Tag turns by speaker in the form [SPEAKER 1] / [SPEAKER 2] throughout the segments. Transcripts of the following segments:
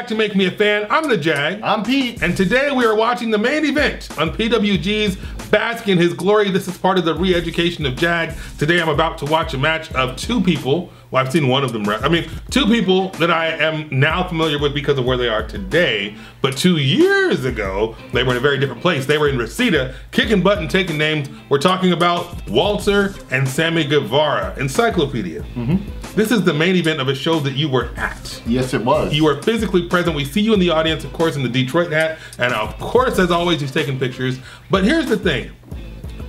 [SPEAKER 1] to Make Me a Fan. I'm the Jag.
[SPEAKER 2] I'm Pete.
[SPEAKER 1] And today we are watching the main event on PWG's Bask In His Glory. This is part of the Re-Education of Jag. Today I'm about to watch a match of two people. Well, I've seen one of them. Two people that I am now familiar with because of where they are today. But 2 years ago, they were in a very different place. They were in Reseda, kicking butt and taking names. We're talking about Walter and Sammy Guevara. Encyclopedia. This is the main event of a show that you were at.
[SPEAKER 2] Yes, it was.
[SPEAKER 1] You were physically present. We see you in the audience, of course, in the Detroit hat. And of course, as always, he's taking pictures. But here's the thing.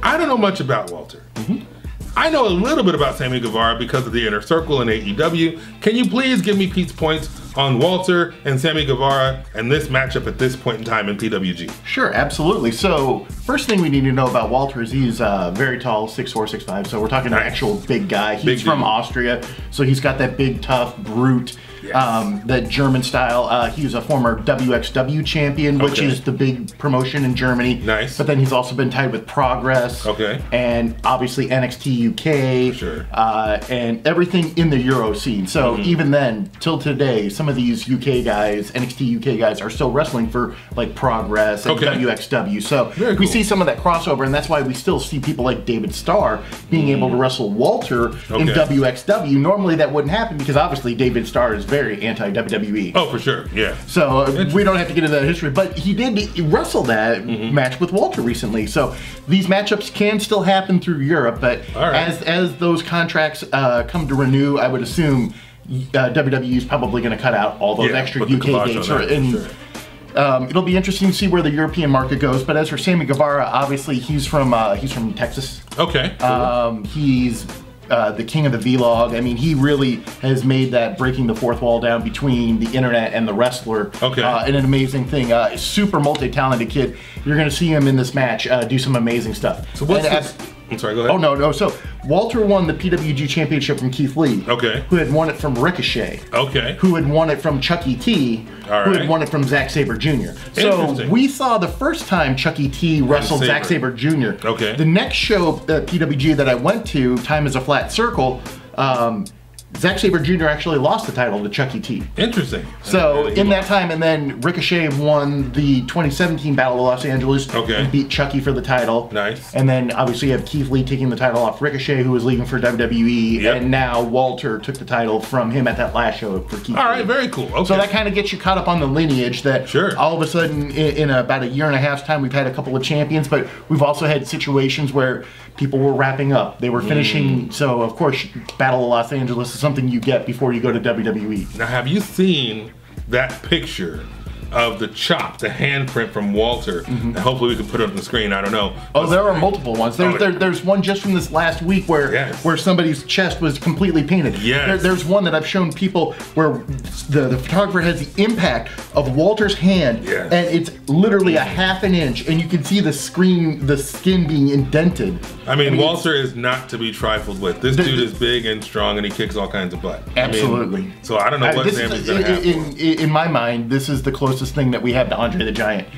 [SPEAKER 1] I don't know much about Walter. I know a little bit about Sammy Guevara because of the Inner Circle and AEW. Can you please give me Pete's points on Walter and Sammy Guevara and this matchup at this point in time in PWG?
[SPEAKER 2] Sure, absolutely. So, first thing we need to know about Walter is he's very tall, 6'4", 6'5". So we're talking an actual big guy. He's from Austria, so he's got that big, tough, brute, that German style. He's a former WXW champion, which is the big promotion in Germany.
[SPEAKER 1] Nice.
[SPEAKER 2] But then he's also been tied with Progress. And obviously NXT UK.
[SPEAKER 1] Sure.
[SPEAKER 2] And everything in the Euro scene. So even then, till today, some of these UK guys, NXT UK guys, are still wrestling for like Progress and WXW. So we see some of that crossover, and that's why we still see people like David Starr being able to wrestle Walter in WXW. Normally that wouldn't happen because obviously David Starr is very anti-WWE.
[SPEAKER 1] Oh, for sure, yeah.
[SPEAKER 2] So we don't have to get into that history, but he did wrestle that match with Walter recently. So these matchups can still happen through Europe, but as those contracts come to renew, I would assume WWE is probably going to cut out all those extra UK dates. It'll be interesting to see where the European market goes. But as for Sammy Guevara, obviously he's from Texas. He's the king of the vlog. I mean, he really has made that breaking the fourth wall down between the internet and the wrestler an amazing thing. Super multi-talented kid. You're going to see him in this match do some amazing stuff.
[SPEAKER 1] So what's this? I'm sorry, go ahead.
[SPEAKER 2] Oh, no. So Walter won the PWG championship from Keith Lee. Who had won it from Ricochet. Who had won it from Chuck E. T. Who had won it from Zack Sabre Jr. So we saw the first time Chuck E. T. wrestled Zack Sabre Jr. The next show at PWG that I went to, Time is a Flat Circle, Zack Sabre Jr. actually lost the title to Chuck E. T.
[SPEAKER 1] Interesting.
[SPEAKER 2] So in that time, and then Ricochet won the 2017 Battle of Los Angeles and beat Chucky for the title.
[SPEAKER 1] Nice.
[SPEAKER 2] And then obviously you have Keith Lee taking the title off Ricochet, who was leaving for WWE, and now Walter took the title from him at that last show for Keith Lee.
[SPEAKER 1] All right, very cool.
[SPEAKER 2] So that kind of gets you caught up on the lineage that all of a sudden in about a year and a half's time we've had a couple of champions, but we've also had situations where people were wrapping up. They were finishing, so of course Battle of Los Angeles is something you get before you go to WWE.
[SPEAKER 1] Now, have you seen that picture of the chop, the handprint from Walter? And hopefully we can put it on the screen, I don't know.
[SPEAKER 2] Oh, there are multiple ones. There's one just from this last week where somebody's chest was completely painted. There's one that I've shown people where the photographer has the impact of Walter's hand, and it's literally a half an inch, and you can see the skin being indented.
[SPEAKER 1] I mean Walter is not to be trifled with. This dude is big and strong, and he kicks all kinds of butt.
[SPEAKER 2] Absolutely.
[SPEAKER 1] So I don't know what Sammy's gonna have.
[SPEAKER 2] In my mind, this is the closest thing that we have to Andre the Giant.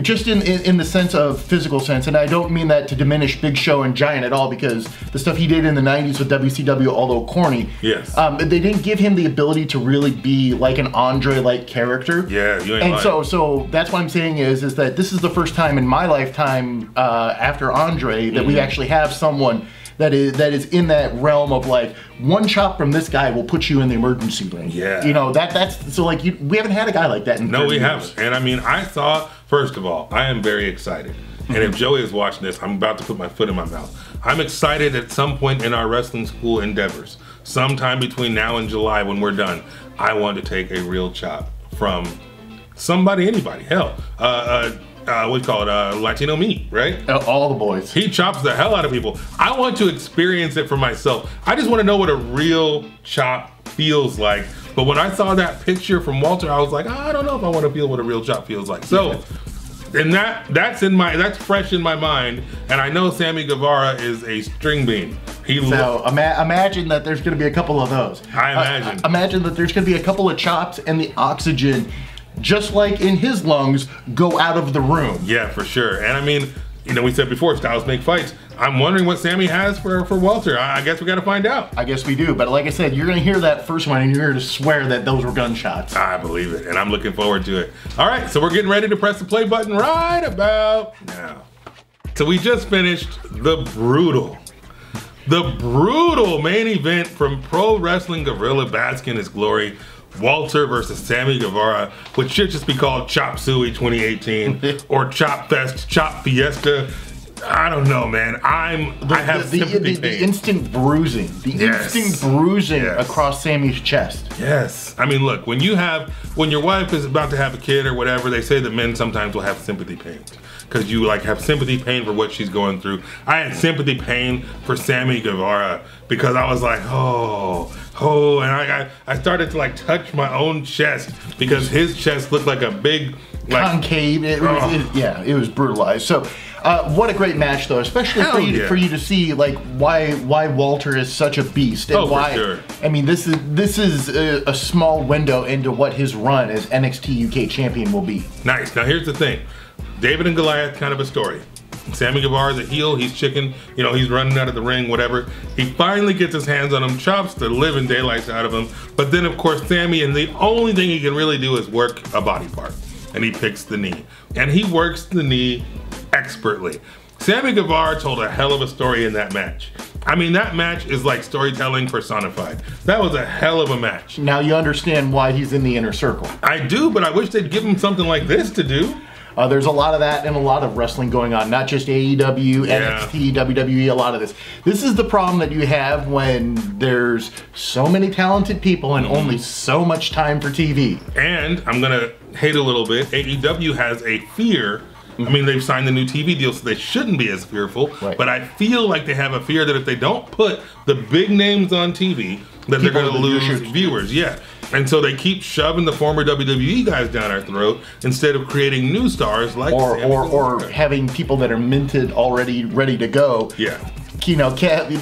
[SPEAKER 2] Just in the sense of physical sense, and I don't mean that to diminish Big Show and Giant at all, because the stuff he did in the 90s with WCW, although corny, they didn't give him the ability to really be like an Andre-like character.
[SPEAKER 1] You ain't lying.
[SPEAKER 2] So that's what I'm saying is that this is the first time in my lifetime after Andre that we actually have someone that is in that realm of like, one chop from this guy will put you in the emergency ring. You know, that's so like we haven't had a guy like that in 30 years.
[SPEAKER 1] Haven't. And I mean, I thought, first of all, I am very excited. And if Joey is watching this, I'm about to put my foot in my mouth. I'm excited at some point in our wrestling school endeavors, sometime between now and July when we're done, I want to take a real chop from somebody, anybody, hell. What do you call it, Latino meat, right?
[SPEAKER 2] All the boys.
[SPEAKER 1] He chops the hell out of people. I want to experience it for myself. I just want to know what a real chop feels like. But when I saw that picture from Walter, I was like, I don't know if I want to feel what a real chop feels like. So, and that's fresh in my mind. And I know Sammy Guevara is a string bean.
[SPEAKER 2] So imagine that there's going to be a couple of those.
[SPEAKER 1] I imagine.
[SPEAKER 2] Imagine that there's going to be a couple of chops and the oxygen, just like in his lungs, go out of the room.
[SPEAKER 1] Yeah, for sure. And I mean, you know, we said before, styles make fights. I'm wondering what Sammy has for Walter. I guess we got to find out.
[SPEAKER 2] I guess we do. But like I said, you're going to hear that first one and you're going to swear that those were gunshots.
[SPEAKER 1] I believe it, and I'm looking forward to it. All right, so we're getting ready to press the play button right about now. So we just finished the brutal main event from Pro Wrestling Guerrilla Bask In His Glory. Walter versus Sammy Guevara, which should just be called Chop Suey 2018 or Chop Fest, Chop Fiesta. I don't know, man. I have sympathy pain.
[SPEAKER 2] The instant bruising. Instant bruising across Sammy's chest.
[SPEAKER 1] Yes. I mean, look, when your wife is about to have a kid or whatever, they say that men sometimes will have sympathy pain. Because you like have sympathy pain for what she's going through. I had sympathy pain for Sammy Guevara because I was like, and I started to like touch my own chest because his chest looked like a big
[SPEAKER 2] concave. It was brutalized. So what a great match though, especially for you to see like why Walter is such a beast and why. For sure. I mean, this is a small window into what his run as NXT UK champion will be.
[SPEAKER 1] Nice. Now here's the thing. David and Goliath kind of a story. Sammy Guevara's a heel, he's chicken, he's running out of the ring, whatever. He finally gets his hands on him, chops the living daylights out of him, but then of course Sammy, and the only thing he can really do is work a body part, and he picks the knee. And he works the knee expertly. Sammy Guevara told a hell of a story in that match. I mean, that match is like storytelling personified. That was a hell of a match.
[SPEAKER 2] Now you understand why he's in the inner circle.
[SPEAKER 1] I do, but I wish they'd give him something like this to do.
[SPEAKER 2] There's a lot of that and a lot of wrestling going on, not just AEW, NXT, WWE, a lot of this. This is the problem that you have when there's so many talented people and only so much time for TV.
[SPEAKER 1] And I'm gonna hate a little bit, AEW has a fear. I mean, they've signed the new TV deal, so they shouldn't be as fearful. Right. But I feel like they have a fear that if they don't put the big names on TV, that they're going to lose viewers. Yeah. And so they keep shoving the former WWE guys down our throat instead of creating new stars like
[SPEAKER 2] or having people that are minted already ready to go.
[SPEAKER 1] Yeah.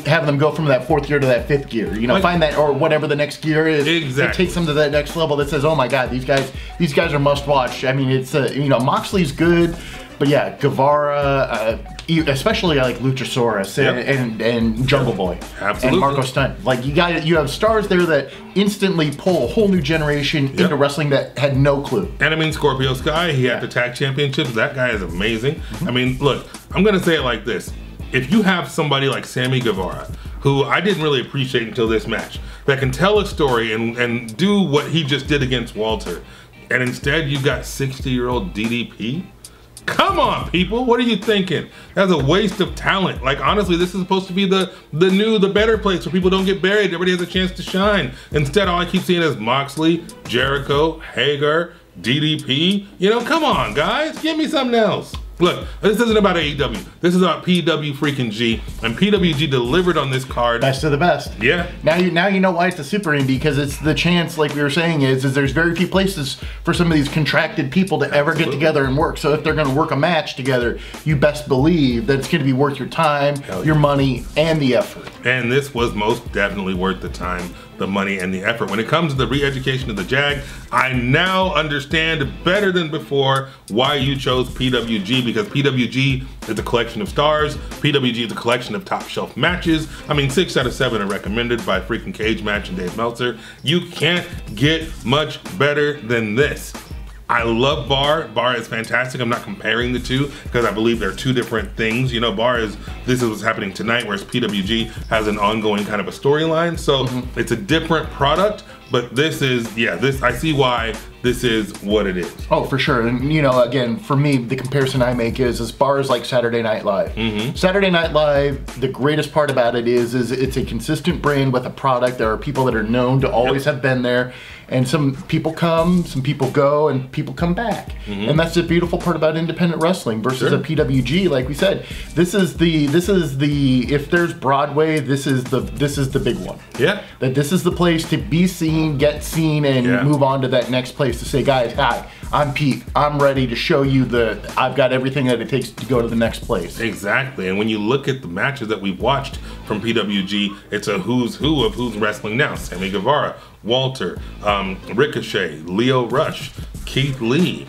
[SPEAKER 2] Have them go from that 4th gear to that 5th gear. Find that or whatever the next gear is.
[SPEAKER 1] Exactly.
[SPEAKER 2] It takes them to that next level that says, oh my God, these guys are must watch. I mean, it's Moxley's good. But yeah, Guevara, especially like Luchasaurus and Jungle Boy,
[SPEAKER 1] absolutely,
[SPEAKER 2] and Marco Stunt. Like you have stars there that instantly pull a whole new generation into wrestling that had no clue.
[SPEAKER 1] And I mean, Scorpio Sky, he had the tag championships. That guy is amazing. I mean, look, I'm gonna say it like this: if you have somebody like Sammy Guevara, who I didn't really appreciate until this match, that can tell a story and do what he just did against Walter, and instead you got 60-year-old DDP. Come on, people, what are you thinking? That's a waste of talent. Like, honestly, this is supposed to be the better place where people don't get buried. Everybody has a chance to shine. Instead, all I keep seeing is Moxley, Jericho, Hager, DDP. Come on, guys, give me something else. Look, this isn't about AEW. This is about PWG, and PWG delivered on this card.
[SPEAKER 2] Best of the best.
[SPEAKER 1] Yeah.
[SPEAKER 2] Now you know why it's the Super Indie, because it's the chance, like we were saying, is there's very few places for some of these contracted people to ever get together and work. So if they're going to work a match together, you best believe that it's going to be worth your time, your money, and the effort.
[SPEAKER 1] And this was most definitely worth the time, the money, and the effort. When it comes to the Re-Education of the Jag, I now understand better than before why you chose PWG, because PWG is a collection of stars. PWG is a collection of top shelf matches. I mean, 6 out of 7 are recommended by freaking Cage Match and Dave Meltzer. You can't get much better than this. I love Bar. Bar is fantastic. I'm not comparing the two because I believe they're two different things. Bar is, this is what's happening tonight, whereas PWG has an ongoing kind of a storyline. So it's a different product, but this is, I see why this is what it is.
[SPEAKER 2] Oh, for sure. And again, for me, the comparison I make is Bar is like Saturday Night Live. Saturday Night Live, the greatest part about it is it's a consistent brand with a product. There are people that are known to always have been there. And some people come, some people go, and people come back. And that's the beautiful part about independent wrestling versus a PWG. Like we said, this is the if there's Broadway, this is the big one.
[SPEAKER 1] Yeah.
[SPEAKER 2] That this is the place to be seen, get seen, and move on to that next place to say, guys, hi, I'm Pete. I'm ready to show you I've got everything that it takes to go to the next place.
[SPEAKER 1] Exactly. And when you look at the matches that we've watched from PWG, it's a who's who of who's wrestling now. Sammy Guevara, Walter, Ricochet, Leo Rush, Keith Lee,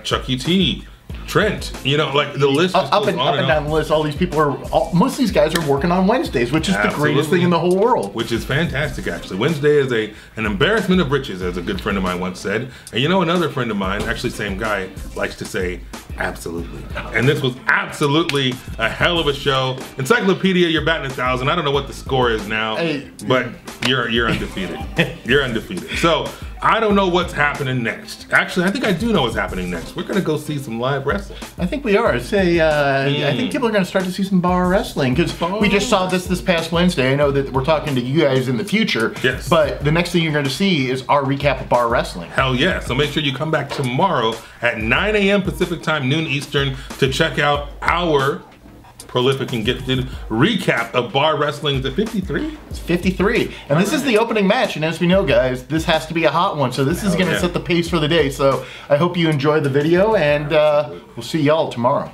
[SPEAKER 1] Chucky T, Trent, you know, like the list just
[SPEAKER 2] up and down the list. All these people are, most of these guys are working on Wednesdays, which is the greatest thing in the whole world. Which is fantastic, actually. Wednesday is an embarrassment of riches, as a good friend of mine once said. And you know, another friend of mine, actually same guy, likes to say, absolutely. And this was absolutely a hell of a show. Encyclopedia, you're batting 1,000. I don't know what the score is now, but you're undefeated. You're undefeated. So I don't know what's happening next. Actually, I think I do know what's happening next. We're gonna go see some live wrestling. I think we are. I think people are gonna start to see some bar wrestling, because we just saw this past Wednesday. I know that we're talking to you guys in the future. Yes. But the next thing you're gonna see is our recap of bar wrestling. Hell yeah. So make sure you come back tomorrow at 9 a.m. Pacific time, noon Eastern, to check out our prolific and gifted recap of bar wrestling. Is it 53? It's 53. And this is the opening match, and as we know, guys, this has to be a hot one, so this is going to set the pace for the day. So I hope you enjoyed the video, and we'll see y'all tomorrow.